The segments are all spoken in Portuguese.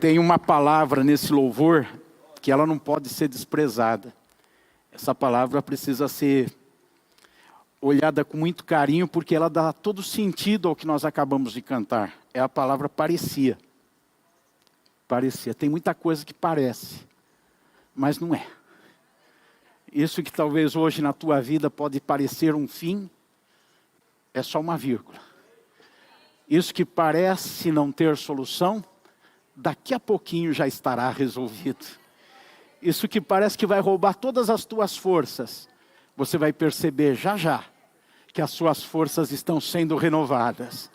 Tem uma palavra nesse louvor que ela não pode ser desprezada. Essa palavra precisa ser olhada com muito carinho, porque ela dá todo sentido ao que nós acabamos de cantar. É a palavra parecia. Parecia. Tem muita coisa que parece, mas não é. Isso que talvez hoje na tua vida pode parecer um fim, é só uma vírgula. Isso que parece não ter solução, daqui a pouquinho já estará resolvido. Isso que parece que vai roubar todas as tuas forças, você vai perceber já já que as suas forças estão sendo renovadas.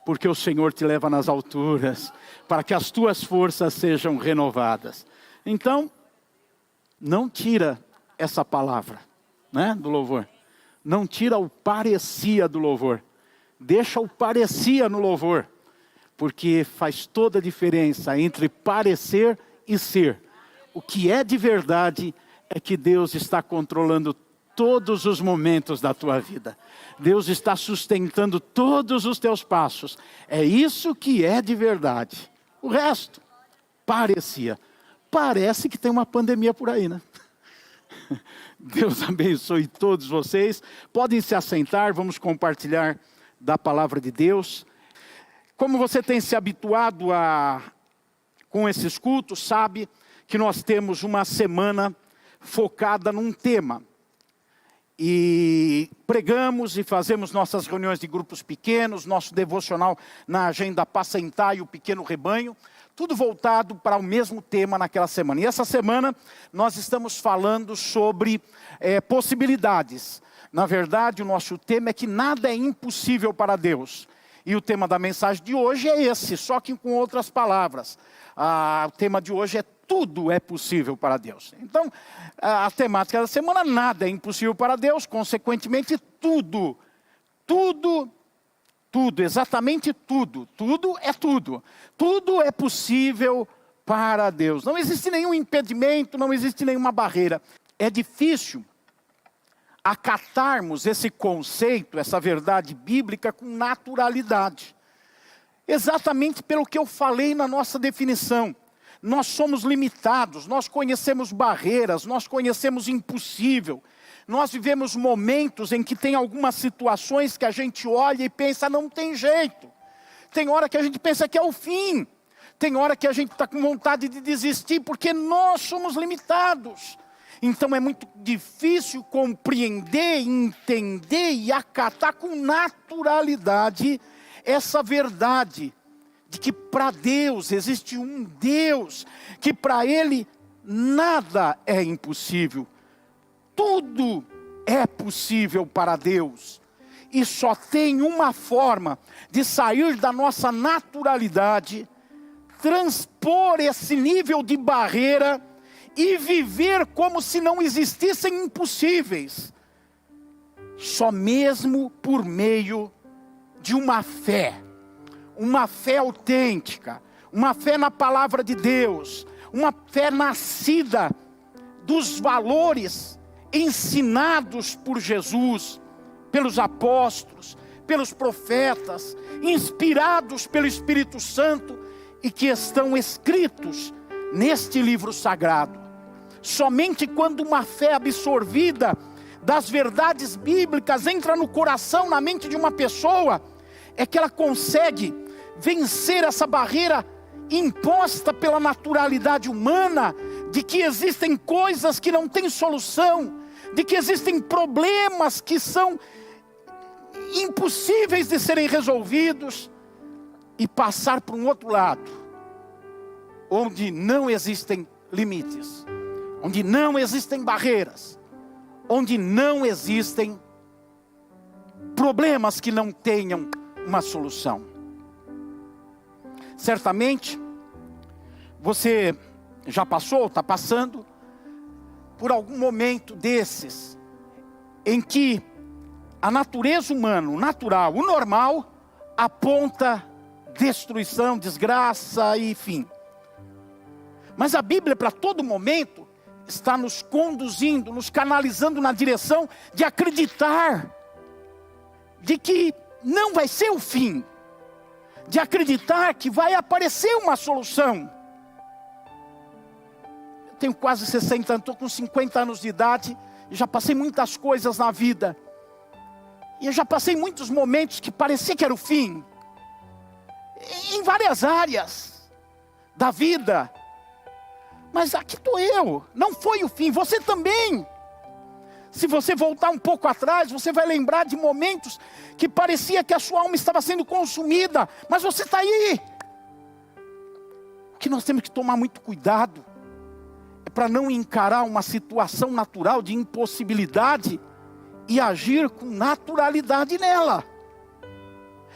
Porque o Senhor te leva nas alturas, para que as tuas forças sejam renovadas. Então, não tira essa palavra, né, do louvor. Não tira o parecia do louvor. Deixa o parecia no louvor. Porque faz toda a diferença entre parecer e ser. O que é de verdade é que Deus está controlando todos os momentos da tua vida. Deus está sustentando todos os teus passos. É isso que é de verdade. O resto, parecia. Parece que tem uma pandemia por aí, né? Deus abençoe todos vocês. Podem se assentar, vamos compartilhar da palavra de Deus. Como você tem se habituado com esses cultos, sabe que nós temos uma semana focada num tema. E pregamos e fazemos nossas reuniões de grupos pequenos, nosso devocional na agenda Apacentar e o Pequeno Rebanho, tudo voltado para o mesmo tema naquela semana. E essa semana nós estamos falando sobre possibilidades. Na verdade, o nosso tema é que nada é impossível para Deus. E o tema da mensagem de hoje é esse, só que com outras palavras. O tema de hoje é tudo é possível para Deus. Então, a temática da semana, nada é impossível para Deus, consequentemente tudo, exatamente tudo é tudo. Tudo é possível para Deus. Não existe nenhum impedimento, não existe nenhuma barreira. É difícil acatarmos esse conceito, essa verdade bíblica com naturalidade. Exatamente pelo que eu falei na nossa definição. Nós somos limitados, nós conhecemos barreiras, nós conhecemos impossível. Nós vivemos momentos em que tem algumas situações que a gente olha e pensa, não tem jeito. Tem hora que a gente pensa que é o fim. Tem hora que a gente está com vontade de desistir, porque nós somos limitados. Então é muito difícil compreender, entender e acatar com naturalidade essa verdade. De que para Deus existe um Deus, que para Ele nada é impossível. Tudo é possível para Deus. E só tem uma forma de sair da nossa naturalidade, transpor esse nível de barreira e viver como se não existissem impossíveis. Só mesmo por meio de uma fé autêntica, uma fé na palavra de Deus, uma fé nascida dos valores ensinados por Jesus, pelos apóstolos, pelos profetas, inspirados pelo Espírito Santo e que estão escritos neste livro sagrado. Somente quando uma fé absorvida das verdades bíblicas entra no coração, na mente de uma pessoa, é que ela consegue vencer essa barreira imposta pela naturalidade humana, de que existem coisas que não têm solução, de que existem problemas que são impossíveis de serem resolvidos, e passar para um outro lado, onde não existem limites, onde não existem barreiras, onde não existem problemas que não tenham uma solução. Certamente, você já passou, está passando, por algum momento desses, em que a natureza humana, o natural, o normal, aponta destruição, desgraça e fim. Mas a Bíblia, para todo momento, está nos conduzindo, nos canalizando na direção de acreditar, de que não vai ser o fim, de acreditar que vai aparecer uma solução. tenho quase 60 anos, estou com 50 anos de idade, e já passei muitas coisas na vida. E eu já passei muitos momentos que parecia que era o fim. Em várias áreas da vida. Mas aqui estou eu, não foi o fim, você também. Se você voltar um pouco atrás, você vai lembrar de momentos que parecia que a sua alma estava sendo consumida, mas você está aí. O que nós temos que tomar muito cuidado é para não encarar uma situação natural de impossibilidade e agir com naturalidade nela.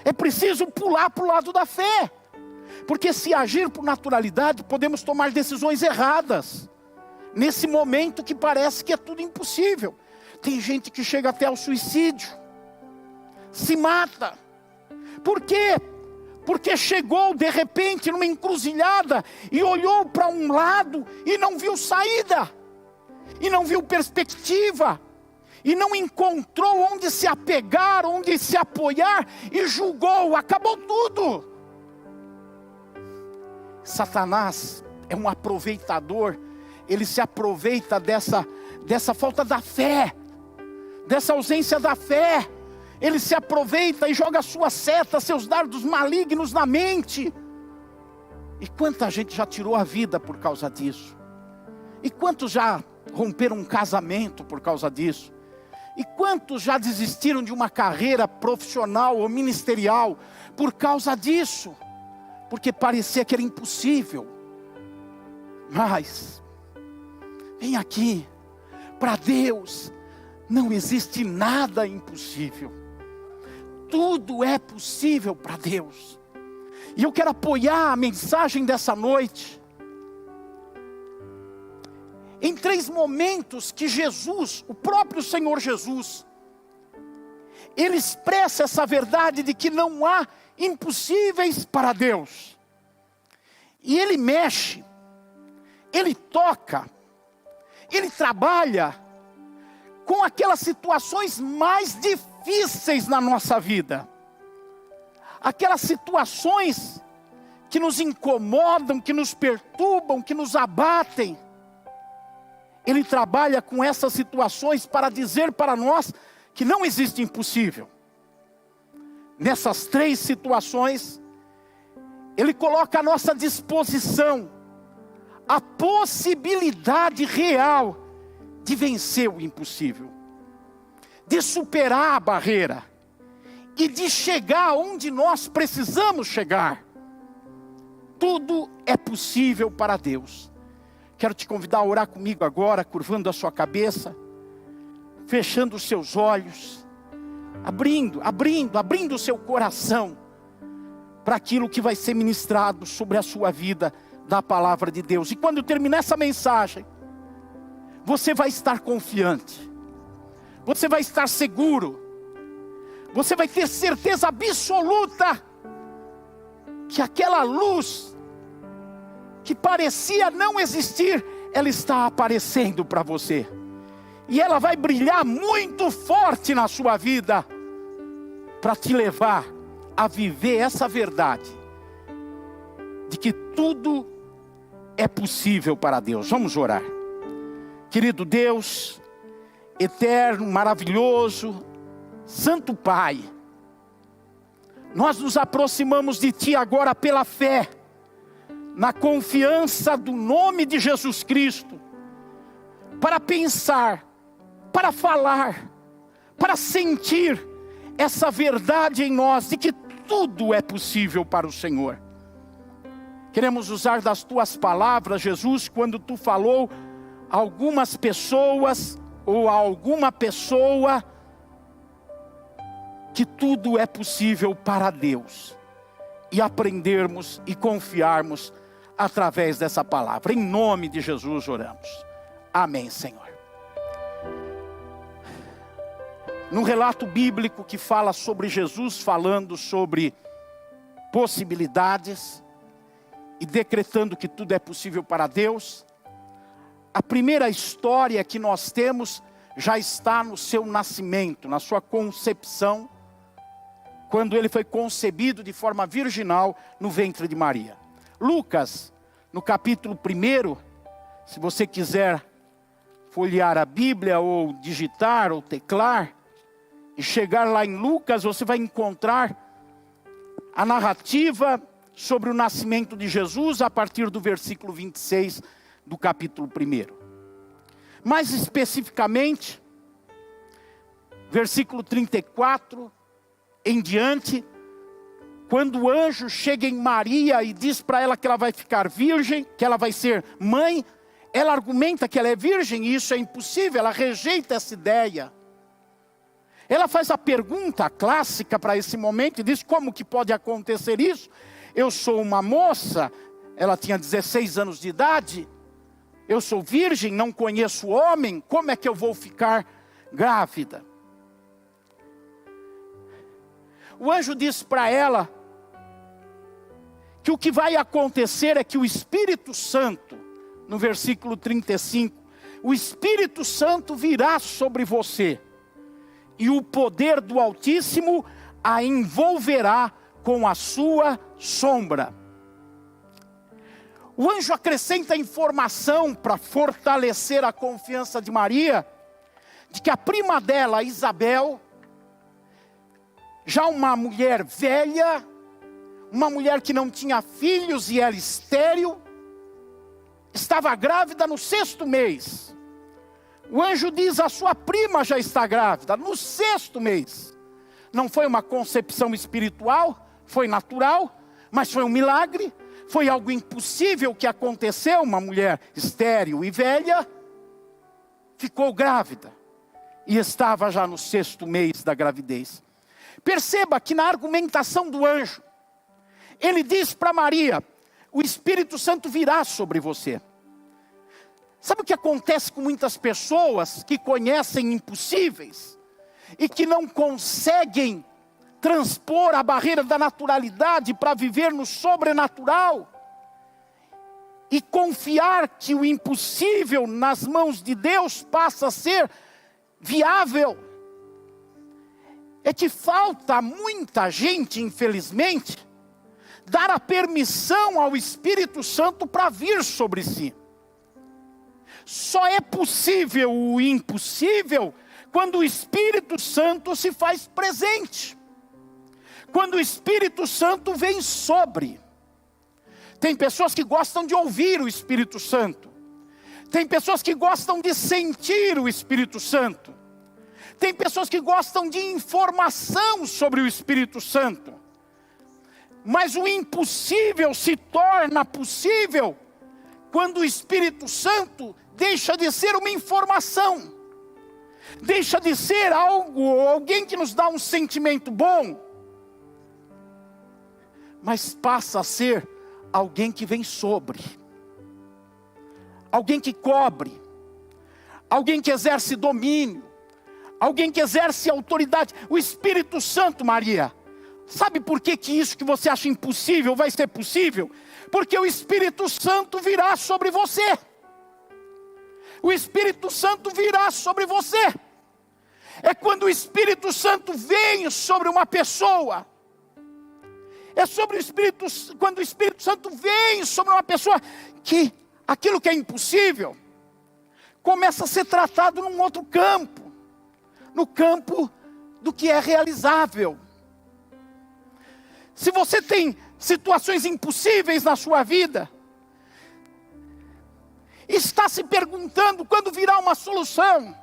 É preciso pular para o lado da fé, porque se agir por naturalidade, podemos tomar decisões erradas, nesse momento que parece que é tudo impossível. Tem gente que chega até ao suicídio, se mata. Por quê? Porque chegou de repente numa encruzilhada e olhou para um lado e não viu saída, e não viu perspectiva, e não encontrou onde se apegar, onde se apoiar, e julgou, acabou tudo. Satanás é um aproveitador, ele se aproveita dessa falta da fé, dessa ausência da fé. Ele se aproveita e joga suas setas, seus dardos malignos na mente. E quanta gente já tirou a vida por causa disso? E quantos já romperam um casamento por causa disso? E quantos já desistiram de uma carreira profissional ou ministerial por causa disso? Porque parecia que era impossível. Mas, vem aqui, para Deus não existe nada impossível. Tudo é possível para Deus. E eu quero apoiar a mensagem dessa noite em 3 momentos que Jesus, o próprio Senhor Jesus, ele expressa essa verdade de que não há impossíveis para Deus. E ele mexe, ele toca, ele trabalha com aquelas situações mais difíceis na nossa vida. Aquelas situações que nos incomodam, que nos perturbam, que nos abatem. Ele trabalha com essas situações para dizer para nós que não existe impossível. Nessas 3 situações, ele coloca à nossa disposição a possibilidade real de vencer o impossível, de superar a barreira e de chegar onde nós precisamos chegar. Tudo é possível para Deus. Quero te convidar a orar comigo agora, curvando a sua cabeça, fechando os seus olhos, abrindo o seu coração para aquilo que vai ser ministrado sobre a sua vida da palavra de Deus. E quando eu terminar essa mensagem, você vai estar confiante, você vai estar seguro, você vai ter certeza absoluta que aquela luz que parecia não existir, ela está aparecendo para você. E ela vai brilhar muito forte na sua vida, para te levar a viver essa verdade, de que tudo é possível para Deus. Vamos orar. Querido Deus, eterno, maravilhoso, Santo Pai, nós nos aproximamos de Ti agora pela fé, na confiança do nome de Jesus Cristo, para pensar, para falar, para sentir essa verdade em nós, de que tudo é possível para o Senhor. Queremos usar das Tuas palavras, Jesus, quando Tu falou a algumas pessoas, ou a alguma pessoa, que tudo é possível para Deus, e aprendermos e confiarmos através dessa palavra. Em nome de Jesus oramos. Amém, Senhor. Num relato bíblico que fala sobre Jesus falando sobre possibilidades e decretando que tudo é possível para Deus, a primeira história que nós temos já está no seu nascimento, na sua concepção, quando ele foi concebido de forma virginal no ventre de Maria. Lucas, no capítulo 1, Se você quiser folhear a Bíblia, ou digitar, ou teclar, e chegar lá em Lucas, você vai encontrar a narrativa sobre o nascimento de Jesus, a partir do versículo 26 do capítulo 1. Mais especificamente, versículo 34 em diante, quando o anjo chega em Maria e diz para ela que ela vai ficar virgem, que ela vai ser mãe, ela argumenta que ela é virgem e isso é impossível, ela rejeita essa ideia. Ela faz a pergunta clássica para esse momento e diz: como que pode acontecer isso? Eu sou uma moça, ela tinha 16 anos de idade, eu sou virgem, não conheço homem, como é que eu vou ficar grávida? O anjo diz para ela que o que vai acontecer é que o Espírito Santo, no versículo 35, o Espírito Santo virá sobre você, e o poder do Altíssimo a envolverá com a sua sombra. O anjo acrescenta informação para fortalecer a confiança de Maria, de que a prima dela, Isabel, já uma mulher velha, uma mulher que não tinha filhos e era estéril, estava grávida no 6º mês. O anjo diz: a sua prima já está grávida no 6º mês. Não foi uma concepção espiritual, foi natural, mas foi um milagre, foi algo impossível que aconteceu. Uma mulher estéril e velha ficou grávida e estava já no 6º mês da gravidez. Perceba que na argumentação do anjo, ele diz para Maria: o Espírito Santo virá sobre você. Sabe o que acontece com muitas pessoas que conhecem impossíveis e que não conseguem transpor a barreira da naturalidade para viver no sobrenatural e confiar que o impossível nas mãos de Deus passa a ser viável? É que falta muita gente, infelizmente, dar a permissão ao Espírito Santo para vir sobre si. Só é possível o impossível quando o Espírito Santo se faz presente, quando o Espírito Santo vem sobre. Tem pessoas que gostam de ouvir o Espírito Santo, tem pessoas que gostam de sentir o Espírito Santo, tem pessoas que gostam de informação sobre o Espírito Santo, mas o impossível se torna possível quando o Espírito Santo deixa de ser uma informação, deixa de ser alguém que nos dá um sentimento bom, mas passa a ser alguém que vem sobre, alguém que cobre, alguém que exerce domínio, alguém que exerce autoridade. O Espírito Santo, Maria, sabe por que isso que você acha impossível vai ser possível? Porque o Espírito Santo virá sobre você. O Espírito Santo virá sobre você. É quando o Espírito Santo vem sobre uma pessoa. É sobre o Espírito, quando o Espírito Santo vem sobre uma pessoa, que aquilo que é impossível começa a ser tratado num outro campo, no campo do que é realizável. Se você tem situações impossíveis na sua vida, está se perguntando quando virá uma solução,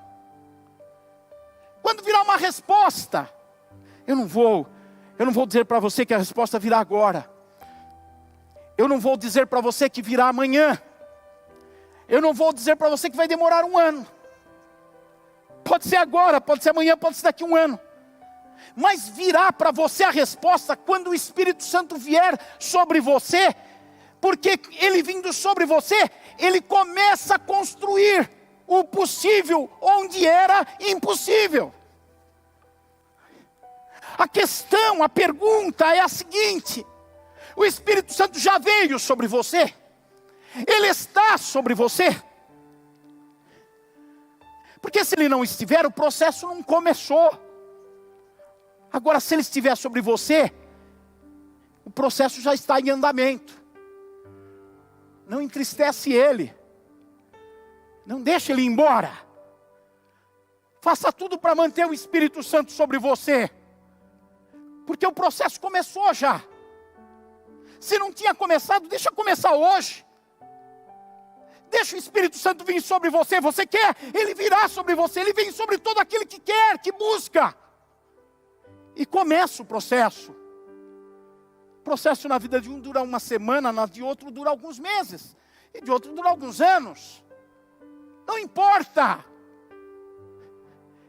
quando virá uma resposta. Eu não vou dizer para você que a resposta virá agora. Eu não vou dizer para você que virá amanhã. Eu não vou dizer para você que vai demorar 1 ano. Pode ser agora, pode ser amanhã, pode ser daqui 1 ano. Mas virá para você a resposta quando o Espírito Santo vier sobre você, porque ele vindo sobre você, ele começa a construir o possível onde era impossível. A questão, a pergunta é a seguinte: o Espírito Santo já veio sobre você? Ele está sobre você? Porque se ele não estiver, o processo não começou. Agora, se ele estiver sobre você, o processo já está em andamento. Não entristece ele. Não deixe ele ir embora. Faça tudo para manter o Espírito Santo sobre você. Porque o processo começou já. Se não tinha começado, deixa começar hoje. Deixa o Espírito Santo vir sobre você. Você quer? Ele virá sobre você. Ele vem sobre todo aquele que quer, que busca. E começa o processo. O processo na vida de um dura uma semana, na de outro dura alguns meses. E de outro dura alguns anos. Não importa.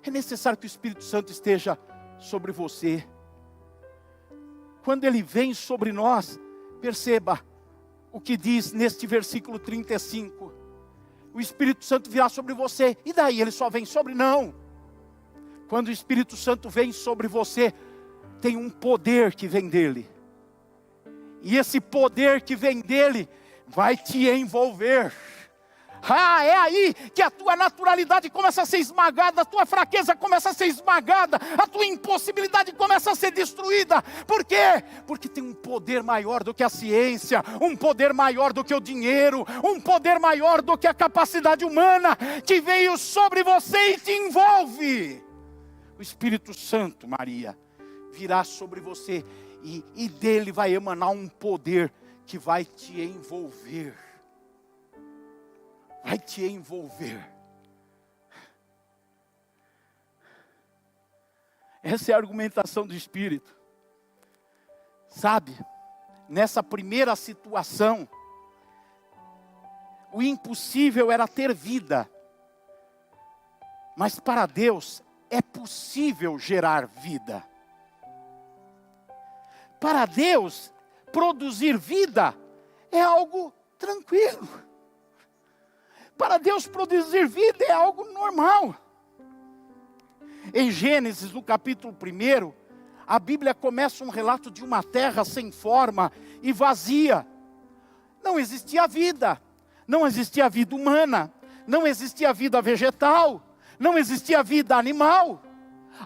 É necessário que o Espírito Santo esteja sobre você. Quando ele vem sobre nós, perceba o que diz neste versículo 35. O Espírito Santo virá sobre você. E daí ele só vem sobre? Não. Quando o Espírito Santo vem sobre você, tem um poder que vem dele. E esse poder que vem dele vai te envolver. É aí que a tua naturalidade começa a ser esmagada, a tua fraqueza começa a ser esmagada, a tua impossibilidade começa a ser destruída. Por quê? Porque tem um poder maior do que a ciência, um poder maior do que o dinheiro, um poder maior do que a capacidade humana, que veio sobre você e te envolve. O Espírito Santo, Maria, virá sobre você e dele vai emanar um poder que vai te envolver. Vai te envolver. Essa é a argumentação do Espírito. Sabe, nessa primeira situação, o impossível era ter vida. Mas para Deus é possível gerar vida. Para Deus, produzir vida é algo tranquilo. Para Deus, produzir vida é algo normal. Em Gênesis, no capítulo 1, a Bíblia começa um relato de uma terra sem forma e vazia. Não existia vida. Não existia vida humana. Não existia vida vegetal. Não existia vida animal.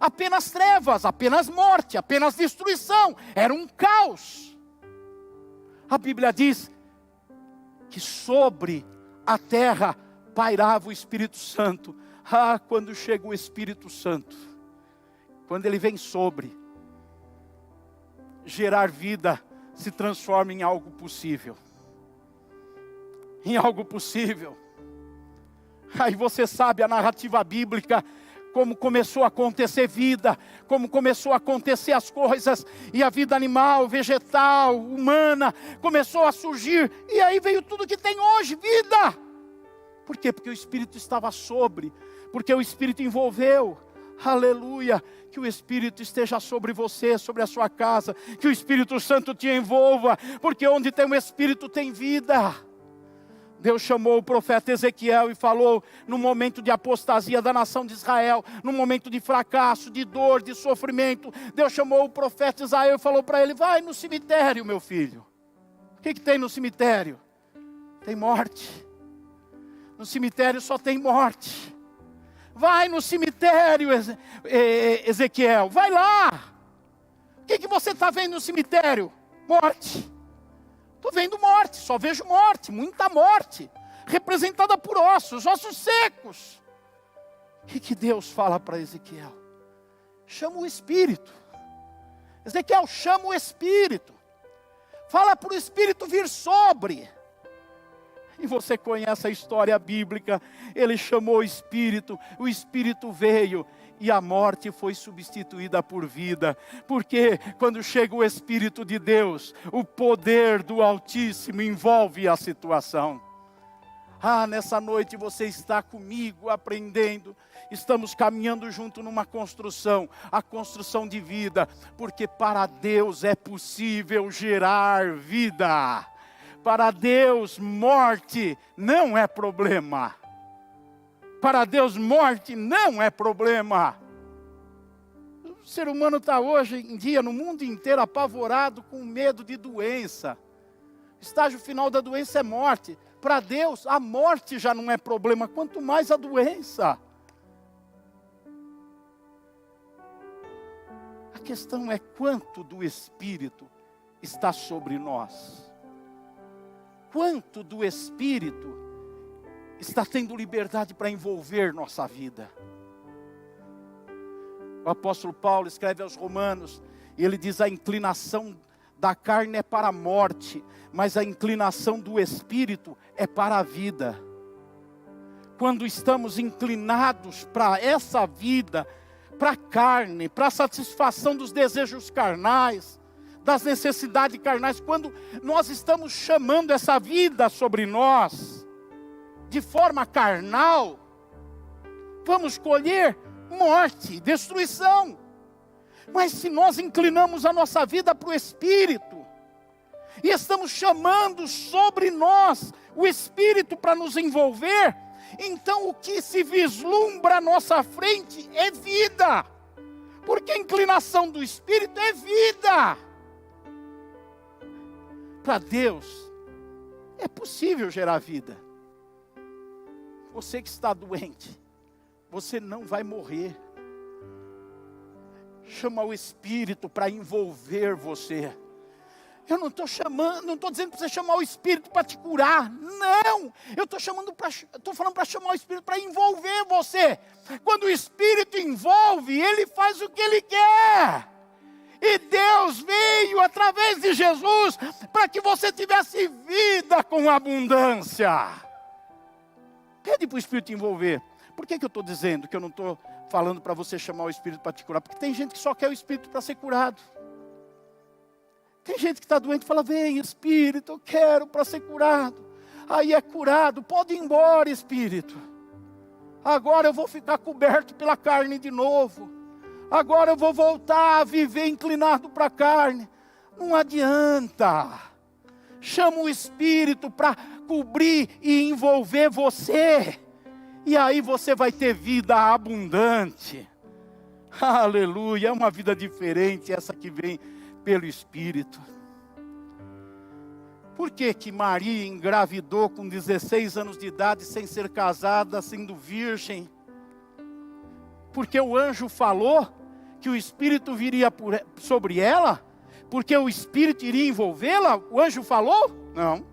Apenas trevas, apenas morte, apenas destruição. Era um caos. A Bíblia diz que sobre a terra pairava o Espírito Santo. Quando chega o Espírito Santo, quando ele vem sobre, gerar vida se transforma em algo possível. Em algo possível. Aí você sabe a narrativa bíblica, como começou a acontecer vida, como começou a acontecer as coisas, e a vida animal, vegetal, humana, começou a surgir, e aí veio tudo que tem hoje, vida. Por quê? Porque o Espírito estava sobre, porque o Espírito envolveu. Aleluia, que o Espírito esteja sobre você, sobre a sua casa, que o Espírito Santo te envolva, porque onde tem o Espírito tem vida. Deus chamou o profeta Ezequiel e falou no momento de apostasia da nação de Israel, no momento de fracasso, de dor, de sofrimento. Deus chamou o profeta Israel e falou para ele: vai no cemitério, meu filho. O que tem no cemitério? Tem morte. No cemitério só tem morte. Vai no cemitério, Ezequiel, vai lá. O que você está vendo no cemitério? Morte. Estou vendo morte, só vejo morte, muita morte, representada por ossos secos. O que Deus fala para Ezequiel? Chama o Espírito. Ezequiel, chama o Espírito. Fala para o Espírito vir sobre. E você conhece a história bíblica. Ele chamou o Espírito veio. E a morte foi substituída por vida. Porque quando chega o Espírito de Deus, o poder do Altíssimo envolve a situação. Nessa noite você está comigo aprendendo. Estamos caminhando junto numa construção. A construção de vida. Porque para Deus é possível gerar vida. Para Deus, morte não é problema. Para Deus, morte não é problema. O ser humano está hoje em dia, no mundo inteiro, apavorado com medo de doença. O estágio final da doença é morte. Para Deus, a morte já não é problema, quanto mais a doença. A questão é quanto do Espírito está sobre nós. Quanto do Espírito está tendo liberdade para envolver nossa vida. O apóstolo Paulo escreve aos Romanos, e ele diz: a inclinação da carne é para a morte, mas a inclinação do Espírito é para a vida. Quando estamos inclinados para essa vida, para a carne, para a satisfação dos desejos carnais, das necessidades carnais, quando nós estamos chamando essa vida sobre nós, de forma carnal, vamos colher morte, destruição. Mas se nós inclinamos a nossa vida para o Espírito, e estamos chamando sobre nós o Espírito para nos envolver, então o que se vislumbra à nossa frente é vida, porque a inclinação do Espírito é vida. Para Deus é possível gerar vida. Você que está doente, você não vai morrer. Chama o Espírito para envolver você. Eu não estou chamando, não estou dizendo para você chamar o Espírito para te curar. Não, eu estou falando para chamar o Espírito para envolver você. Quando o Espírito envolve, Ele faz o que Ele quer. E Deus veio através de Jesus para que você tivesse vida com abundância. Pede para o Espírito te envolver. Por que eu estou dizendo que eu não estou falando para você chamar o Espírito para te curar? Porque tem gente que só quer o Espírito para ser curado. Tem gente que está doente e fala: vem Espírito, eu quero para ser curado. Aí é curado, pode ir embora Espírito. Agora eu vou ficar coberto pela carne de novo. Agora eu vou voltar a viver inclinado para a carne. Não adianta. Chama o Espírito para cobrir e envolver você. E aí você vai ter vida abundante. Aleluia, é uma vida diferente essa que vem pelo Espírito. Por que que Maria engravidou com 16 anos de idade, sem ser casada, sendo virgem? Porque o anjo falou que o Espírito viria sobre ela? Porque o Espírito iria envolvê-la? O anjo falou? Não.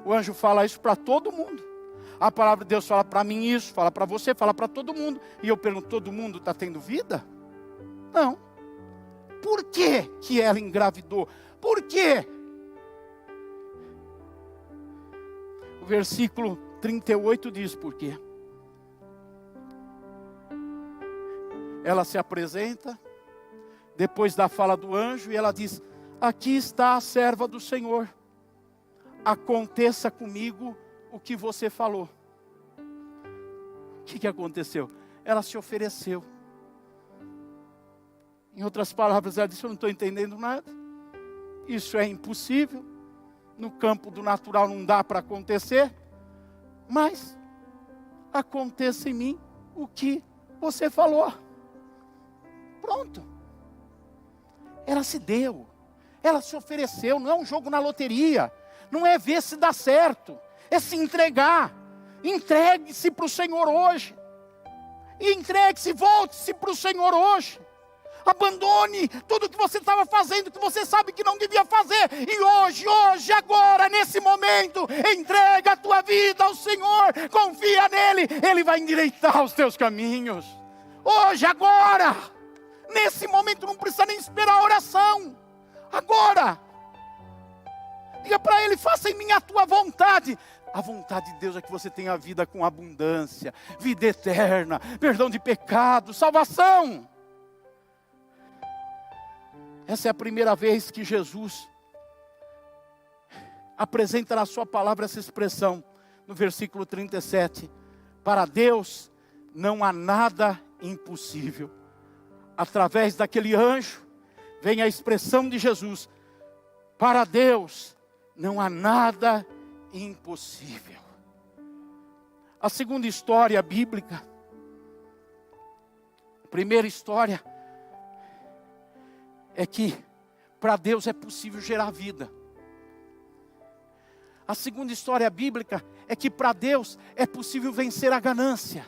O anjo fala isso para todo mundo. A palavra de Deus fala para mim isso, fala para você, fala para todo mundo. E eu pergunto: todo mundo está tendo vida? Não. Por que que ela engravidou? Por quê? O versículo 38 diz por quê. Ela se apresenta, depois da fala do anjo, e ela diz: aqui está a serva do Senhor, aconteça comigo o que você falou. O que aconteceu? Ela se ofereceu. Em outras palavras, ela disse: eu não estou entendendo nada, isso é impossível, no campo do natural não dá para acontecer, mas aconteça em mim o que você falou. Pronto. Ela se deu, ela se ofereceu. Não é um jogo na loteria, não é ver se dá certo, é se entregar. Entregue-se para o Senhor hoje, entregue-se, volte-se para o Senhor hoje. Abandone tudo que você estava fazendo, que você sabe que não devia fazer. E hoje, agora, nesse momento, entrega a tua vida ao Senhor. Confia nele, Ele vai endireitar os teus caminhos. Hoje, agora, nesse momento, não precisa nem esperar a oração. Agora, diga para Ele: faça em mim a tua vontade. A vontade de Deus é que você tenha vida com abundância, vida eterna, perdão de pecado, salvação. Essa é a primeira vez que Jesus apresenta na sua palavra essa expressão, no versículo 37. Para Deus não há nada impossível. Através daquele anjo, vem a expressão de Jesus: para Deus não há nada impossível. A segunda história bíblica, a primeira história, é que para Deus é possível gerar vida. A segunda história bíblica é que para Deus é possível vencer a ganância.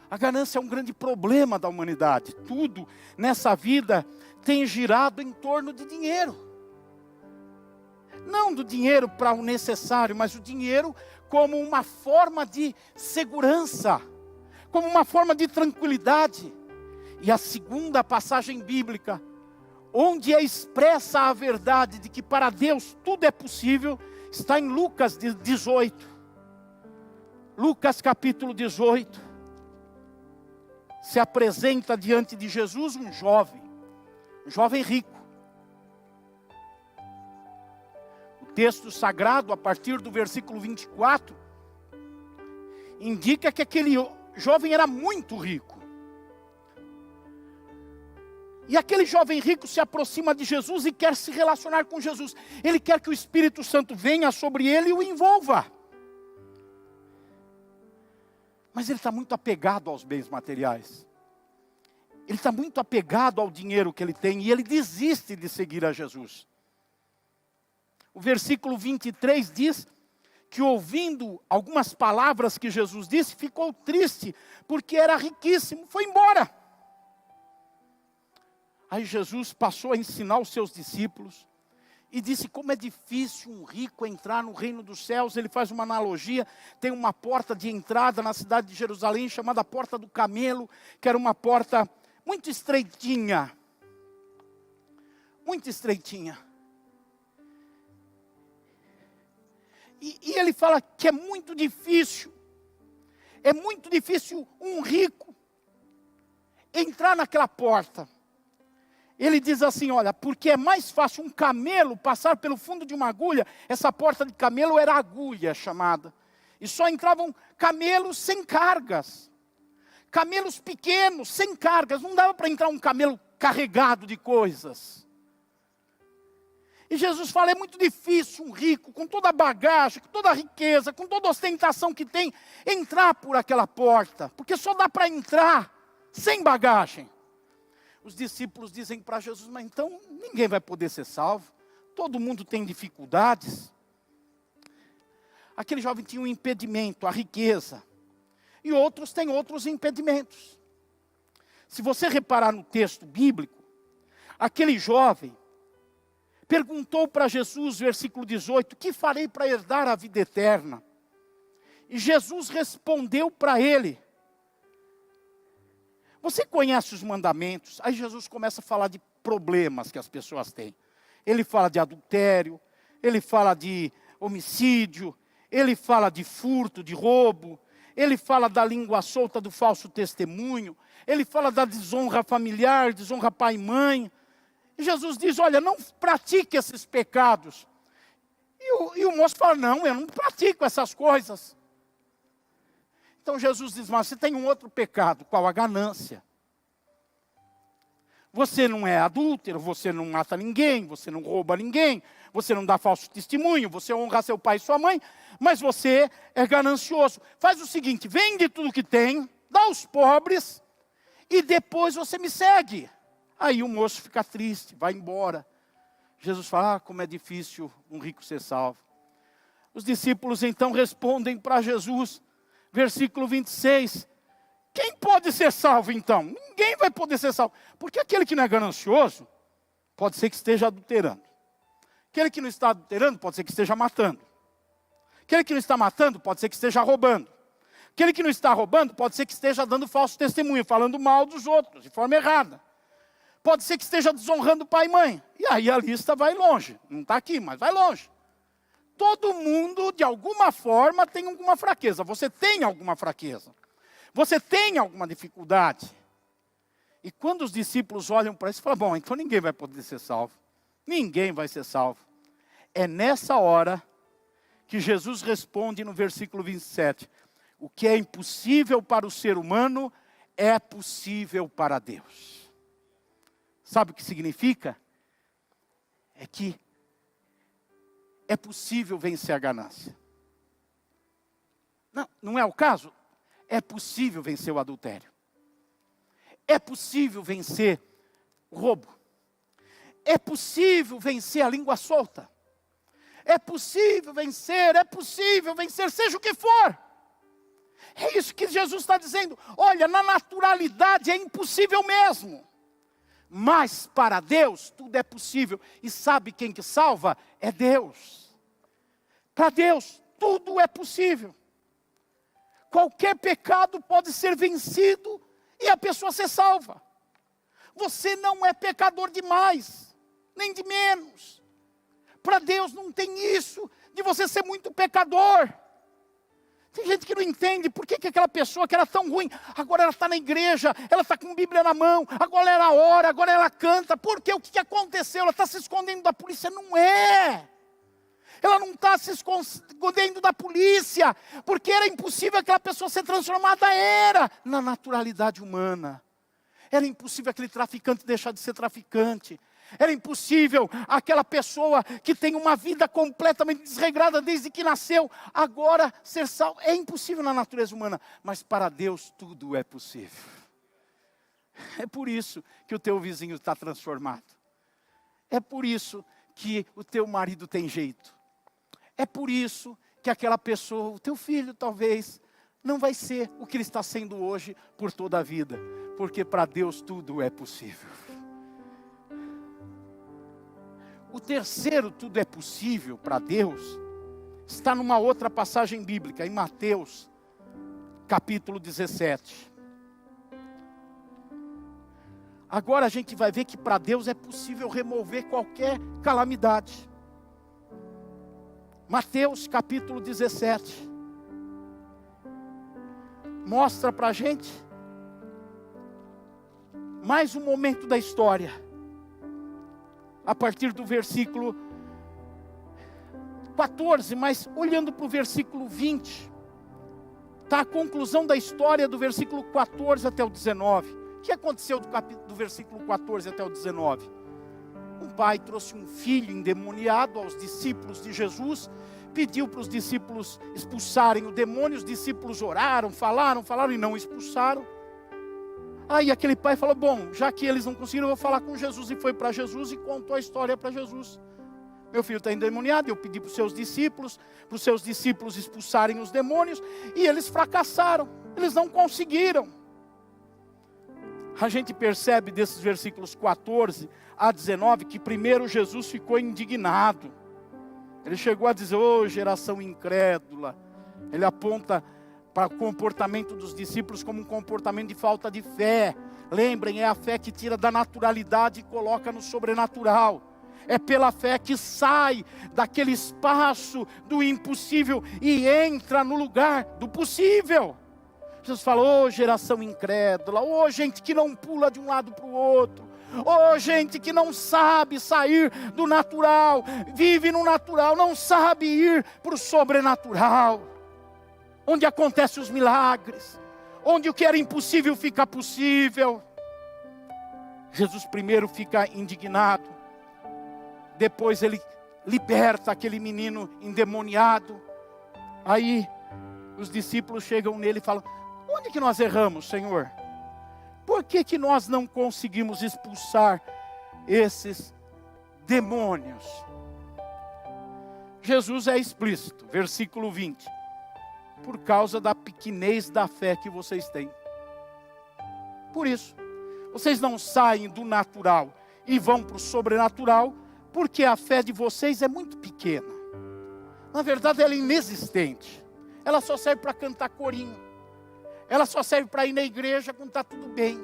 A ganância é um grande problema da humanidade. Tudo nessa vida tem girado em torno de dinheiro. Não do dinheiro para o necessário, mas o dinheiro como uma forma de segurança, como uma forma de tranquilidade. E a segunda passagem bíblica, onde é expressa a verdade de que para Deus tudo é possível, está em Lucas 18. Lucas capítulo 18. Se apresenta diante de Jesus um jovem rico. O texto sagrado, a partir do versículo 24, indica que aquele jovem era muito rico. E aquele jovem rico se aproxima de Jesus e quer se relacionar com Jesus. Ele quer que o Espírito Santo venha sobre ele e o envolva. Mas ele está muito apegado aos bens materiais. Ele está muito apegado ao dinheiro que ele tem e ele desiste de seguir a Jesus. O versículo 23 diz que, ouvindo algumas palavras que Jesus disse, ficou triste, porque era riquíssimo, foi embora. Aí Jesus passou a ensinar os seus discípulos e disse como é difícil um rico entrar no reino dos céus. Ele faz uma analogia, tem uma porta de entrada na cidade de Jerusalém chamada Porta do Camelo, que era uma porta muito estreitinha. Muito estreitinha. E ele fala que é muito difícil um rico entrar naquela porta. Ele diz assim, olha, porque é mais fácil um camelo passar pelo fundo de uma agulha. Essa porta de camelo era agulha chamada. E só entravam camelos sem cargas. Camelos pequenos, sem cargas. Não dava para entrar um camelo carregado de coisas. E Jesus fala, é muito difícil um rico, com toda a bagagem, com toda a riqueza, com toda a ostentação que tem, entrar por aquela porta. Porque só dá para entrar sem bagagem. Os discípulos dizem para Jesus, mas então ninguém vai poder ser salvo. Todo mundo tem dificuldades. Aquele jovem tinha um impedimento, a riqueza. E outros têm outros impedimentos. Se você reparar no texto bíblico, aquele jovem perguntou para Jesus, versículo 18, que farei para herdar a vida eterna? E Jesus respondeu para ele, você conhece os mandamentos? Aí Jesus começa a falar de problemas que as pessoas têm. Ele fala de adultério, ele fala de homicídio, ele fala de furto, de roubo, ele fala da língua solta do falso testemunho, ele fala da desonra familiar, desonra pai e mãe. E Jesus diz, olha, não pratique esses pecados. E o moço fala, não, eu não pratico essas coisas. Então Jesus diz, mas você tem um outro pecado, qual? A ganância. Você não é adúltero, você não mata ninguém, você não rouba ninguém, você não dá falso testemunho, você honra seu pai e sua mãe, mas você é ganancioso. Faz o seguinte, vende tudo que tem, dá aos pobres, e depois você me segue. Aí o moço fica triste, vai embora. Jesus fala, como é difícil um rico ser salvo. Os discípulos então respondem para Jesus, versículo 26, quem pode ser salvo então? Ninguém vai poder ser salvo. Porque aquele que não é ganancioso, pode ser que esteja adulterando. Aquele que não está adulterando, pode ser que esteja matando. Aquele que não está matando, pode ser que esteja roubando. Aquele que não está roubando, pode ser que esteja dando falso testemunho, falando mal dos outros, de forma errada. Pode ser que esteja desonrando pai e mãe. E aí a lista vai longe. Não está aqui, mas vai longe. Todo mundo, de alguma forma, tem alguma fraqueza. Você tem alguma fraqueza. Você tem alguma dificuldade. E quando os discípulos olham para isso, falam, bom, então ninguém vai poder ser salvo. Ninguém vai ser salvo. É nessa hora que Jesus responde no versículo 27. O que é impossível para o ser humano é possível para Deus. Sabe o que significa? É que é possível vencer a ganância. Não, não é o caso? É possível vencer o adultério. É possível vencer o roubo. É possível vencer a língua solta. É possível vencer, seja o que for. É isso que Jesus está dizendo. Olha, na naturalidade é impossível mesmo. Mas para Deus tudo é possível. E sabe quem que salva? É Deus. Para Deus tudo é possível. Qualquer pecado pode ser vencido e a pessoa ser salva. Você não é pecador demais, nem de menos. Para Deus não tem isso de você ser muito pecador. Tem gente que não entende por que aquela pessoa que era tão ruim, agora ela está na igreja, ela está com a Bíblia na mão, agora ela ora, agora ela canta. Por quê? O que aconteceu? Ela está se escondendo da polícia? Não é. Ela não está se escondendo da polícia, porque era impossível aquela pessoa ser transformada, era na naturalidade humana. Era impossível aquele traficante deixar de ser traficante. Era impossível aquela pessoa que tem uma vida completamente desregrada desde que nasceu, agora ser salvo. É impossível na natureza humana, mas para Deus tudo é possível. É por isso que o teu vizinho está transformado. É por isso que o teu marido tem jeito. É por isso que aquela pessoa, o teu filho talvez, não vai ser o que ele está sendo hoje por toda a vida. Porque para Deus tudo é possível. O terceiro tudo é possível para Deus está numa outra passagem bíblica, em Mateus, capítulo 17. Agora a gente vai ver que para Deus é possível remover qualquer calamidade. Mateus capítulo 17. Mostra para a gente mais um momento da história. A partir do versículo 14, mas olhando para o versículo 20, está a conclusão da história do versículo 14 até o 19. O que aconteceu do versículo 14 até o 19? Um pai trouxe um filho endemoniado aos discípulos de Jesus, pediu para os discípulos expulsarem o demônio, os discípulos oraram, falaram e não expulsaram. Aí aquele pai falou, bom, já que eles não conseguiram, eu vou falar com Jesus. E foi para Jesus e contou a história para Jesus. Meu filho está endemoniado, eu pedi para os seus discípulos expulsarem os demônios, e eles fracassaram, eles não conseguiram. A gente percebe desses versículos 14 a 19, que primeiro Jesus ficou indignado. Ele chegou a dizer, ô geração incrédula. Ele aponta para o comportamento dos discípulos como um comportamento de falta de fé. Lembrem, é a fé que tira da naturalidade e coloca no sobrenatural. É pela fé que sai daquele espaço do impossível e entra no lugar do possível. Jesus falou, ô geração incrédula, ô gente que não pula de um lado para o outro, ô gente que não sabe sair do natural, vive no natural, não sabe ir para o sobrenatural, onde acontecem os milagres, onde o que era impossível fica possível. Jesus primeiro fica indignado, depois ele liberta aquele menino endemoniado. Aí os discípulos chegam nele e falam, onde que nós erramos, Senhor? Por que nós não conseguimos expulsar esses demônios? Jesus é explícito, versículo 20. Por causa da pequenez da fé que vocês têm. Por isso, vocês não saem do natural e vão para o sobrenatural, porque a fé de vocês é muito pequena. Na verdade, ela é inexistente. Ela só serve para cantar corinho. Ela só serve para ir na igreja quando está tudo bem.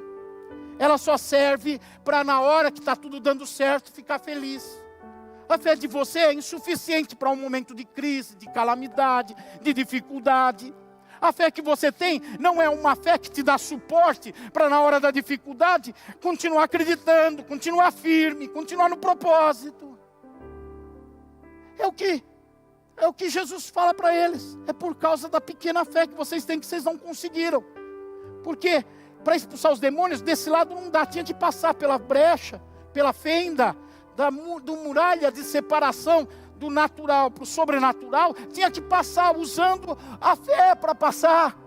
Ela só serve para na hora que está tudo dando certo, ficar feliz. A fé de você é insuficiente para um momento de crise, de calamidade, de dificuldade. A fé que você tem não é uma fé que te dá suporte para na hora da dificuldade continuar acreditando, continuar firme, continuar no propósito. É o que Jesus fala para eles. É por causa da pequena fé que vocês têm que vocês não conseguiram. Porque para expulsar os demônios desse lado não dá, tinha que passar pela brecha, pela fenda do muralha de separação do natural para o sobrenatural, tinha que passar usando a fé para passar.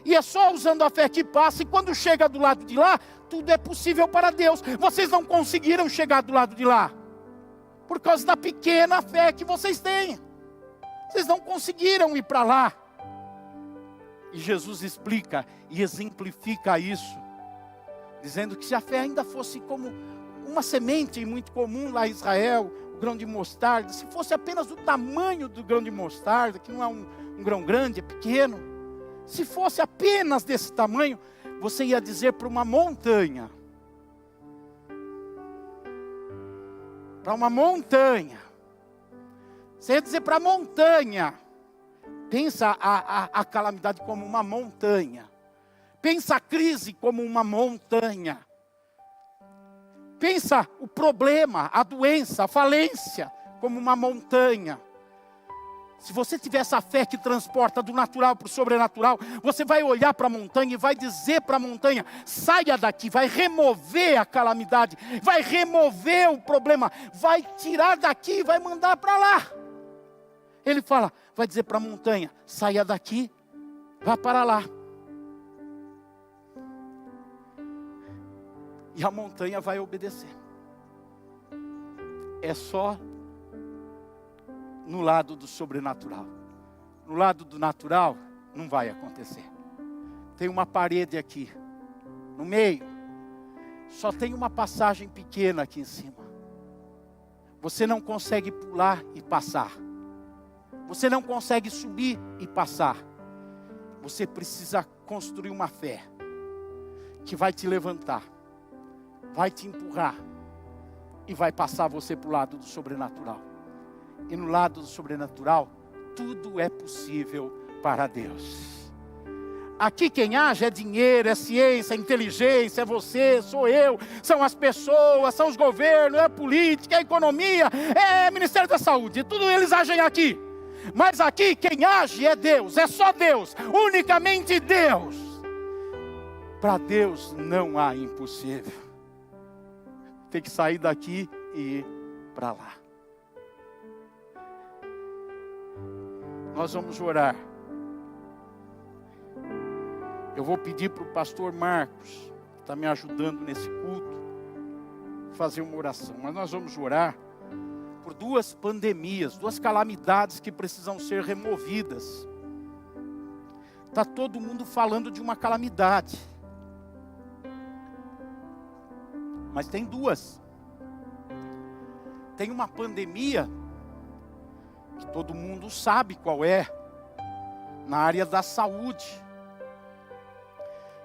E é só usando a fé que passa, e quando chega do lado de lá, tudo é possível para Deus. Vocês não conseguiram chegar do lado de lá, por causa da pequena fé que vocês têm. Vocês não conseguiram ir para lá. E Jesus explica e exemplifica isso, dizendo que se a fé ainda fosse como uma semente muito comum lá em Israel, o grão de mostarda, se fosse apenas do tamanho do grão de mostarda, que não é um grão grande, é pequeno, se fosse apenas desse tamanho, você ia dizer para uma montanha, você ia dizer para a montanha, pensa a calamidade como uma montanha, pensa a crise como uma montanha, pensa o problema, a doença, a falência como uma montanha. Se você tiver essa fé que transporta do natural para o sobrenatural, você vai olhar para a montanha e vai dizer para a montanha, saia daqui, vai remover a calamidade, vai remover o problema, vai tirar daqui e vai mandar para lá. Ele fala, vai dizer para a montanha, saia daqui, vá para lá. E a montanha vai obedecer. É só no lado do sobrenatural. No lado do natural, não vai acontecer. Tem uma parede aqui, no meio. Só tem uma passagem pequena aqui em cima. Você não consegue pular e passar. Você não consegue subir e passar. Você precisa construir uma fé que vai te levantar, vai te empurrar e vai passar você para o lado do sobrenatural. E no lado do sobrenatural, tudo é possível para Deus. Aqui quem age é dinheiro, é ciência, é inteligência, é você, sou eu, são as pessoas, são os governos, é a política, é a economia, é o Ministério da Saúde, tudo eles agem aqui. Mas aqui quem age é Deus, é só Deus, unicamente Deus. Para Deus não há impossível. Tem que sair daqui e ir para lá. Nós vamos orar. Eu vou pedir para o pastor Marcos, que está me ajudando nesse culto, fazer uma oração. Mas nós vamos orar por duas pandemias, duas calamidades que precisam ser removidas. Está todo mundo falando de uma calamidade. Mas tem duas. Tem uma pandemia que todo mundo sabe qual é, na área da saúde.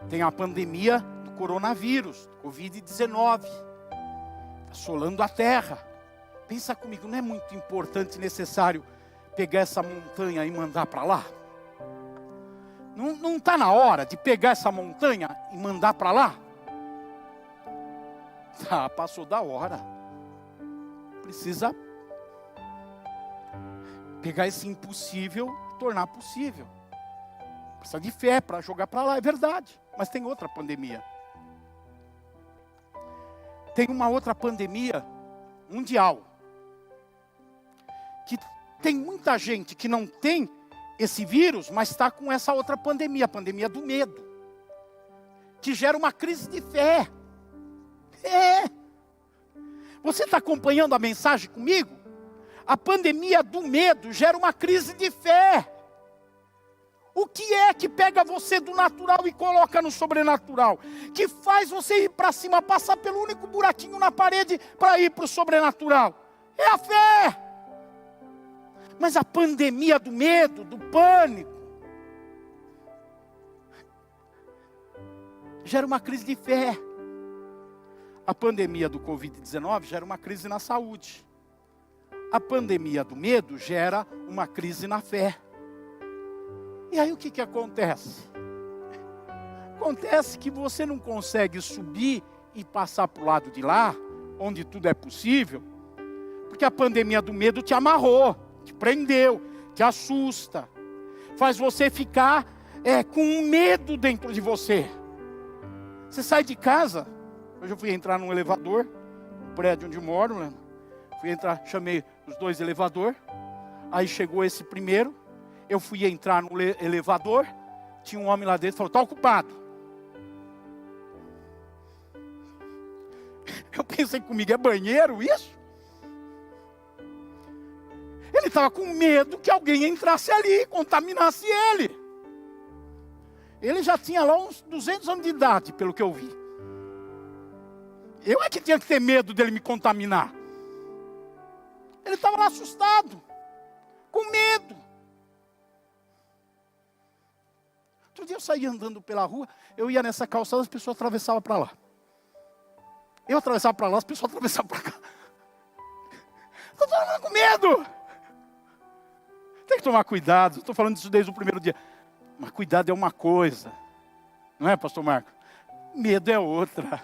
Tem a pandemia do coronavírus, do Covid-19, assolando a terra. Pensa comigo, não é muito importante e necessário pegar essa montanha e mandar para lá? Não está na hora de pegar essa montanha e mandar para lá? Tá, passou da hora. Precisa pegar esse impossível e tornar possível. Precisa de fé para jogar para lá, é verdade. Mas tem outra pandemia. Tem uma outra pandemia mundial. Que tem muita gente que não tem esse vírus, mas está com essa outra pandemia, a pandemia do medo. Que gera uma crise de fé. Você está acompanhando a mensagem comigo? A pandemia do medo gera uma crise de fé. O que é que pega você do natural e coloca no sobrenatural? Que faz você ir para cima, passar pelo único buraquinho na parede para ir para o sobrenatural? É a fé. Mas a pandemia do medo, do pânico, gera uma crise de fé. A pandemia do Covid-19 gera uma crise na saúde. A pandemia do medo gera uma crise na fé. E aí o que acontece? Acontece que você não consegue subir e passar para o lado de lá, onde tudo é possível, porque a pandemia do medo te amarrou, te prendeu, te assusta, faz você ficar com um medo dentro de você. Você sai de casa. Hoje eu fui entrar num elevador, no prédio onde eu moro, né? Fui entrar, chamei os dois elevadores, aí chegou esse primeiro, eu fui entrar no elevador, tinha um homem lá dentro, falou, está ocupado. Eu pensei comigo, é banheiro isso? Ele estava com medo que alguém entrasse ali e contaminasse ele. Ele já tinha lá uns 200 anos de idade, pelo que eu vi. Eu é que tinha que ter medo dele me contaminar. Ele estava lá assustado, com medo. Outro dia eu saía andando pela rua, eu ia nessa calçada, as pessoas atravessavam para lá. Eu atravessava para lá, as pessoas atravessavam para cá. Estou falando com medo. Tem que tomar cuidado, estou falando disso desde o primeiro dia. Mas cuidado é uma coisa, não é, pastor Marcos? Medo é outra.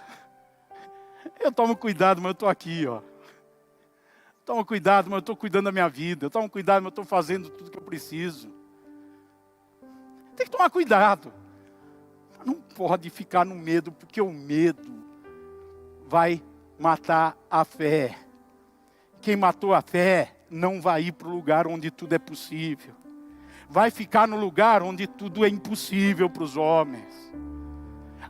Eu tomo cuidado, mas eu estou aqui, ó. Tomo cuidado, mas eu estou cuidando da minha vida. Eu tomo cuidado, mas eu estou fazendo tudo que eu preciso. Tem que tomar cuidado. Não pode ficar no medo, porque o medo vai matar a fé. Quem matou a fé não vai ir para o lugar onde tudo é possível. Vai ficar no lugar onde tudo é impossível para os homens.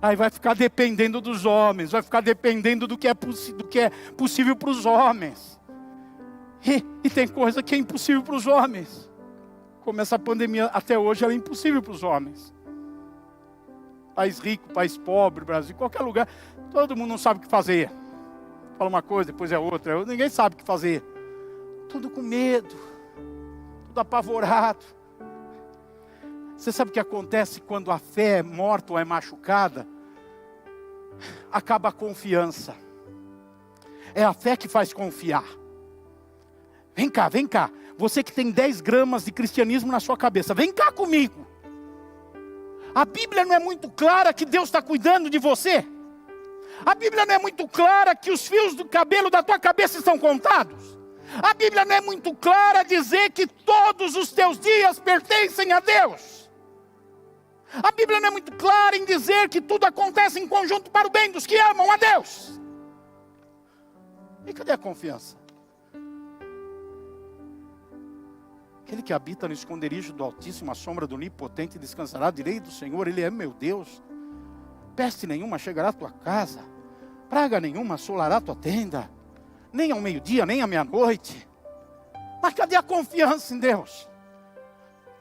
Aí vai ficar dependendo dos homens, vai ficar dependendo do que é possível para os homens. E tem coisa que é impossível para os homens. Como essa pandemia até hoje ela é impossível para os homens. País rico, país pobre, Brasil, qualquer lugar, todo mundo não sabe o que fazer. Fala uma coisa, depois é outra, ninguém sabe o que fazer. Tudo com medo, tudo apavorado. Você sabe o que acontece quando a fé é morta ou é machucada? Acaba a confiança. É a fé que faz confiar. Vem cá, vem cá. Você que tem 10 gramas de cristianismo na sua cabeça, vem cá comigo. A Bíblia não é muito clara que Deus está cuidando de você? A Bíblia não é muito clara que os fios do cabelo da tua cabeça estão contados? A Bíblia não é muito clara a dizer que todos os teus dias pertencem a Deus? A Bíblia não é muito clara em dizer que tudo acontece em conjunto para o bem dos que amam a Deus? E cadê a confiança? Aquele que habita no esconderijo do Altíssimo, a sombra do Onipotente, descansará à direita do Senhor. Ele é meu Deus. Peste nenhuma chegará à tua casa, praga nenhuma assolará a tua tenda, nem ao meio-dia, nem à meia-noite. Mas cadê a confiança em Deus?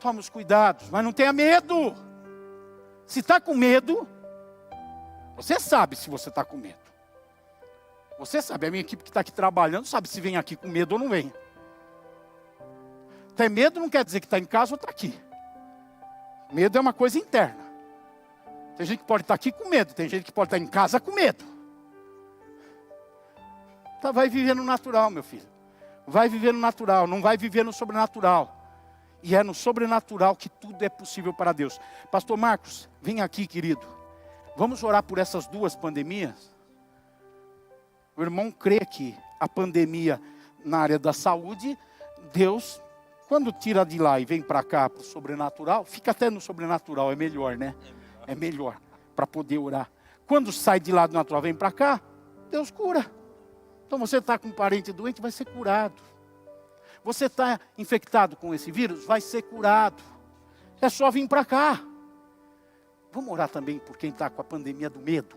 Toma os cuidados, mas não tenha medo. Se está com medo, você sabe se você está com medo. Você sabe, a minha equipe que está aqui trabalhando sabe se vem aqui com medo ou não vem. Ter medo não quer dizer que está em casa ou está aqui. Medo é uma coisa interna. Tem gente que pode estar aqui com medo, tem gente que pode estar em casa com medo. Então vai viver no natural, meu filho. Vai viver no natural, não vai viver no sobrenatural. E é no sobrenatural que tudo é possível para Deus. Pastor Marcos, vem aqui, querido. Vamos orar por essas duas pandemias? O irmão crê que a pandemia na área da saúde, Deus, quando tira de lá e vem para cá, para o sobrenatural, fica até no sobrenatural, é melhor, né? É melhor, para poder orar. Quando sai de lá do natural, vem para cá, Deus cura. Então você está com um parente doente, vai ser curado. Você está infectado com esse vírus, vai ser curado. É só vir para cá. Vamos orar também por quem está com a pandemia do medo.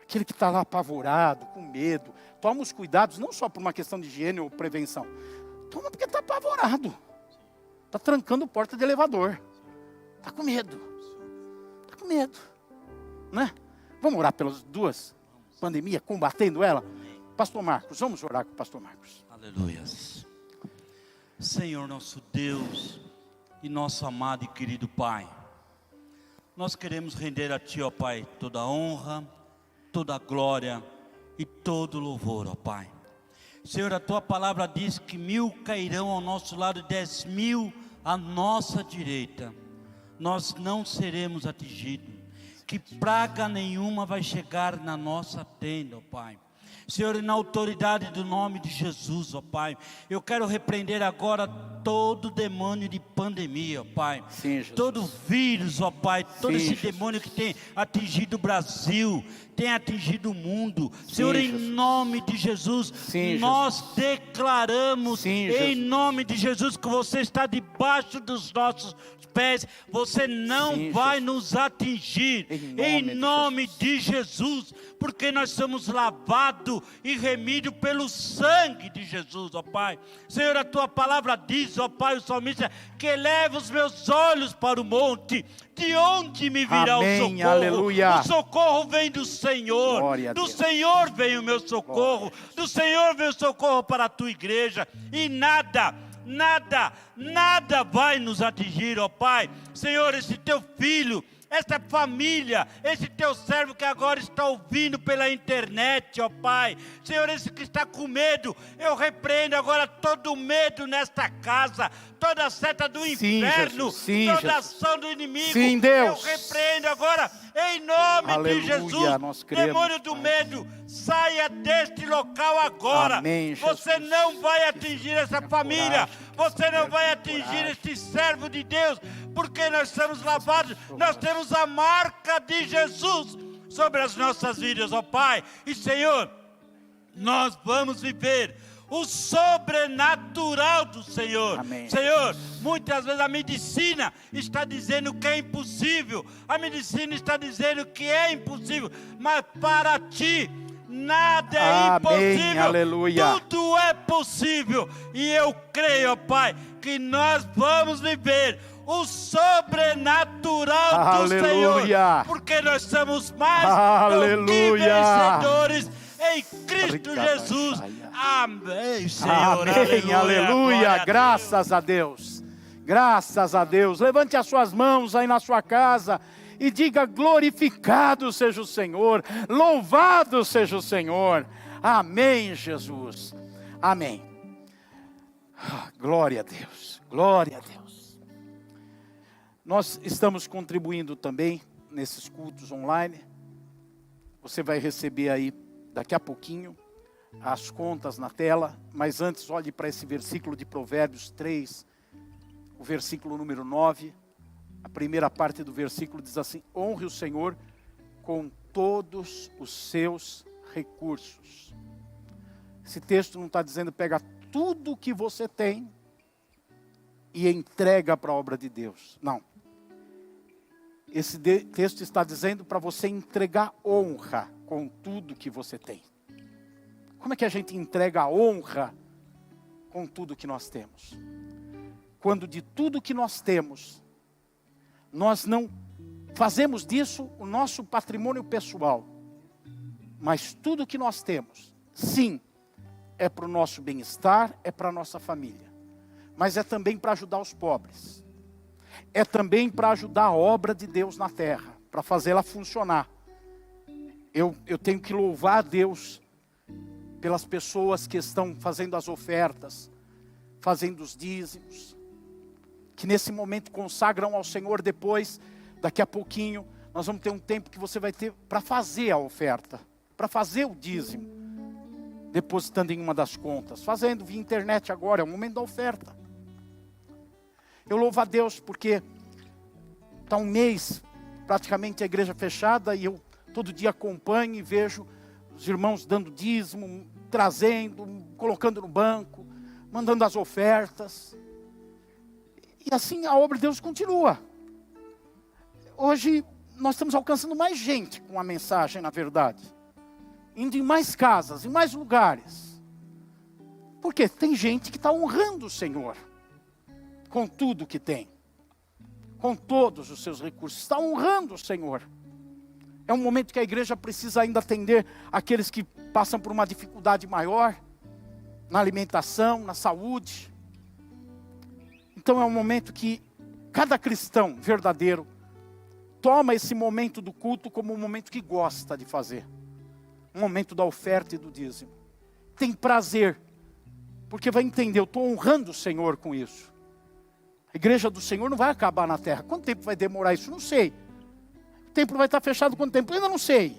Aquele que está lá apavorado, com medo. Toma os cuidados, não só por uma questão de higiene ou prevenção. Toma porque está apavorado. Está trancando porta de elevador. Está com medo. Está com medo. Né? Vamos orar pelas duas pandemias, combatendo ela? Pastor Marcos, vamos orar com o pastor Marcos. Aleluias. Senhor nosso Deus e nosso amado e querido Pai, nós queremos render a Ti, ó Pai, toda a honra, toda a glória e todo o louvor, ó Pai. Senhor, a Tua palavra diz que 1000 cairão ao nosso lado e 10.000 à nossa direita. Nós não seremos atingidos, que praga nenhuma vai chegar na nossa tenda, ó Pai. Senhor, na autoridade do nome de Jesus, ó Pai, eu quero repreender agora todo demônio de pandemia, ó Pai. Sim, Jesus. Todo vírus, ó Pai, todo Sim, esse Jesus. demônio que tem atingido o Brasil, tem atingido o mundo. Sim, Senhor, em Jesus. nome de Jesus, Sim, nós declaramos Sim, em Jesus. nome de Jesus que você está debaixo dos nossos pés. Você não Sim, vai Jesus. nos atingir Em em nome de Jesus, porque nós somos lavados lavado e remido pelo sangue de Jesus, ó Pai. Senhor, a tua palavra diz, ó Pai, o salmista, que eleva os meus olhos para o monte. De onde me virá Amém, o socorro? aleluia. O socorro vem do Senhor. Glória a Do Deus. Senhor vem o meu socorro. Do Senhor vem o socorro para a tua igreja. E nada vai nos atingir, ó Pai. Senhor, esse teu filho, essa família, esse teu servo que agora está ouvindo pela internet, ó Pai. Senhor, esse que está com medo, eu repreendo agora todo medo nesta casa, toda seta do inferno, Jesus, sim, toda Jesus. ação do inimigo. Sim, Deus. Eu repreendo agora, em nome Aleluia, de Jesus. nós cremos, Demônio do Pai. medo, saia deste local agora. Amém, Você Jesus. não vai atingir essa família. coragem, Você não vai tenha atingir coragem. este servo de Deus, porque nós somos lavados, nós temos a marca de Jesus sobre as nossas vidas, ó Pai. E Senhor, nós vamos viver o sobrenatural do Senhor. Amém. Senhor, muitas vezes a medicina está dizendo que é impossível, a medicina está dizendo que é impossível, mas para ti nada é Amém, impossível, aleluia. tudo é possível. E eu creio, ó Pai, que nós vamos viver o sobrenatural do Aleluia. Senhor, porque nós somos mais do que Aleluia. vencedores em Cristo Jesus. Amém, Senhor. Amém, aleluia. Glória a Graças a Deus. Graças a Deus. Levante as suas mãos aí na sua casa e diga: glorificado seja o Senhor, louvado seja o Senhor. Amém, Jesus. Amém. Glória a Deus. Glória a Deus. Nós estamos contribuindo também nesses cultos online. Você vai receber aí daqui a pouquinho as contas na tela, mas antes olhe para esse versículo de Provérbios 3, o versículo número 9, a primeira parte do versículo diz assim: honre o Senhor com todos os seus recursos. Esse texto não está dizendo pega tudo que você tem e entrega para a obra de Deus, não. Esse texto está dizendo para você entregar honra com tudo que você tem. Como é que a gente entrega a honra com tudo que nós temos? Quando de tudo que nós temos, nós não fazemos disso o nosso patrimônio pessoal, mas tudo que nós temos, sim, é para o nosso bem-estar, é para a nossa família, mas é também para ajudar os pobres, é também para ajudar a obra de Deus na terra, para fazê-la funcionar. Eu tenho que louvar a Deus pelas pessoas que estão fazendo as ofertas, fazendo os dízimos, que nesse momento consagram ao Senhor. Depois, daqui a pouquinho, nós vamos ter um tempo que você vai ter para fazer a oferta, para fazer o dízimo, depositando em uma das contas, fazendo via internet agora, é o momento da oferta. Eu louvo a Deus porque está um mês praticamente a igreja fechada e eu todo dia acompanho e vejo os irmãos dando dízimo, trazendo, colocando no banco, mandando as ofertas. E assim a obra de Deus continua. Hoje nós estamos alcançando mais gente com a mensagem, na verdade. Indo em mais casas, em mais lugares. Porque tem gente que está honrando o Senhor. Com tudo que tem. Com todos os seus recursos. Está honrando o Senhor. É um momento que a igreja precisa ainda atender aqueles que passam por uma dificuldade maior. Na alimentação, na saúde. Então é um momento que cada cristão verdadeiro toma esse momento do culto como um momento que gosta de fazer. Um momento da oferta e do dízimo. Tem prazer. Porque vai entender, eu estou honrando o Senhor com isso. A igreja do Senhor não vai acabar na terra. Quanto tempo vai demorar isso? Não sei. O templo vai estar fechado quanto tempo? Eu ainda não sei.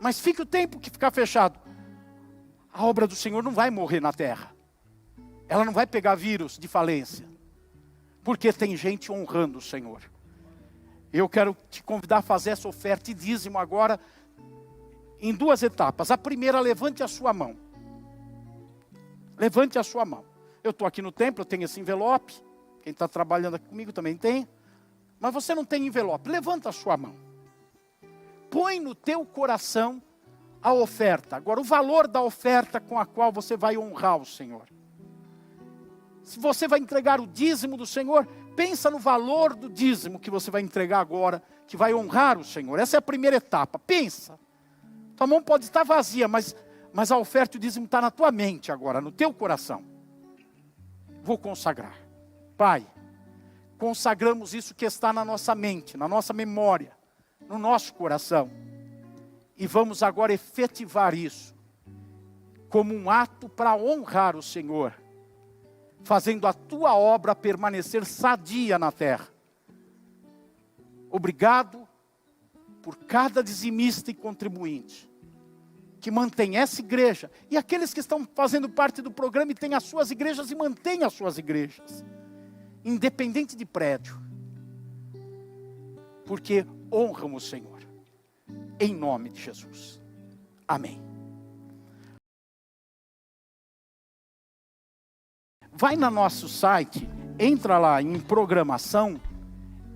Mas fique o tempo que ficar fechado. A obra do Senhor não vai morrer na terra. Ela não vai pegar vírus de falência. Porque tem gente honrando o Senhor. Eu quero te convidar a fazer essa oferta e dízimo agora em duas etapas. A primeira, levante a sua mão. Levante a sua mão. Eu estou aqui no templo, eu tenho esse envelope. Quem está trabalhando aqui comigo também tem. Mas você não tem envelope. Levanta a sua mão. Põe no teu coração a oferta. Agora, o valor da oferta com a qual você vai honrar o Senhor. Se você vai entregar o dízimo do Senhor, pensa no valor do dízimo que você vai entregar agora, que vai honrar o Senhor. Essa é a primeira etapa. Pensa. Tua mão pode estar vazia, mas a oferta e o dízimo está na tua mente agora, no teu coração. Vou consagrar. Pai, consagramos isso que está na nossa mente, na nossa memória, no nosso coração. E vamos agora efetivar isso como um ato para honrar o Senhor, fazendo a tua obra permanecer sadia na terra. Obrigado por cada dizimista e contribuinte que mantém essa igreja, e aqueles que estão fazendo parte do programa e têm as suas igrejas e mantêm as suas igrejas, independente de prédio, porque honram o Senhor, em nome de Jesus. Amém. Vai no nosso site, entra lá em programação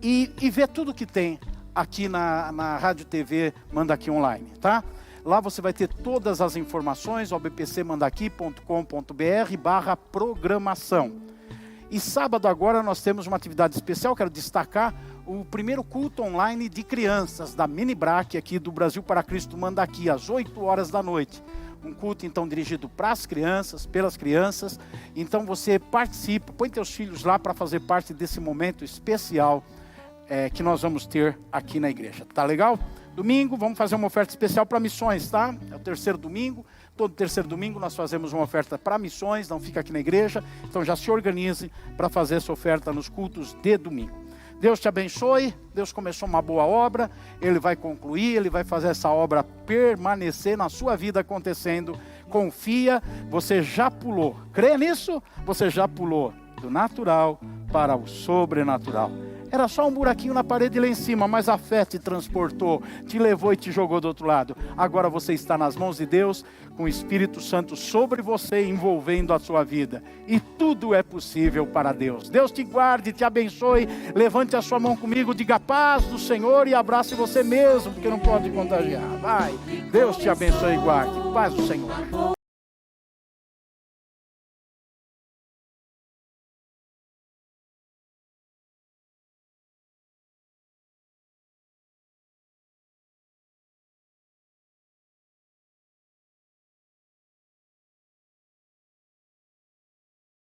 e vê tudo que tem aqui na Rádio TV Mandaqui Online, tá? Lá você vai ter todas as informações, obpcmandaqui.com.br/programação. E sábado agora nós temos uma atividade especial, quero destacar o primeiro culto online de crianças da Mini-Brac aqui do Brasil para Cristo Mandaqui, às 8 horas da noite. Um culto então dirigido para as crianças, pelas crianças. Então você participa, põe teus filhos lá para fazer parte desse momento especial que nós vamos ter aqui na igreja. Tá legal? Domingo vamos fazer uma oferta especial para missões, tá? É o terceiro domingo. Todo terceiro domingo nós fazemos uma oferta para missões, não fica aqui na igreja. Então já se organize para fazer essa oferta nos cultos de domingo. Deus te abençoe. Deus começou uma boa obra, Ele vai concluir, Ele vai fazer essa obra permanecer na sua vida acontecendo. Confia, você já pulou. Crê nisso? Você já pulou do natural para o sobrenatural. Era só um buraquinho na parede lá em cima, mas a fé te transportou, te levou e te jogou do outro lado. Agora você está nas mãos de Deus, com o Espírito Santo sobre você, envolvendo a sua vida. E tudo é possível para Deus. Deus te guarde, te abençoe. Levante a sua mão comigo, diga paz do Senhor e abrace você mesmo, porque não pode contagiar. Vai, Deus te abençoe e guarde. Paz do Senhor.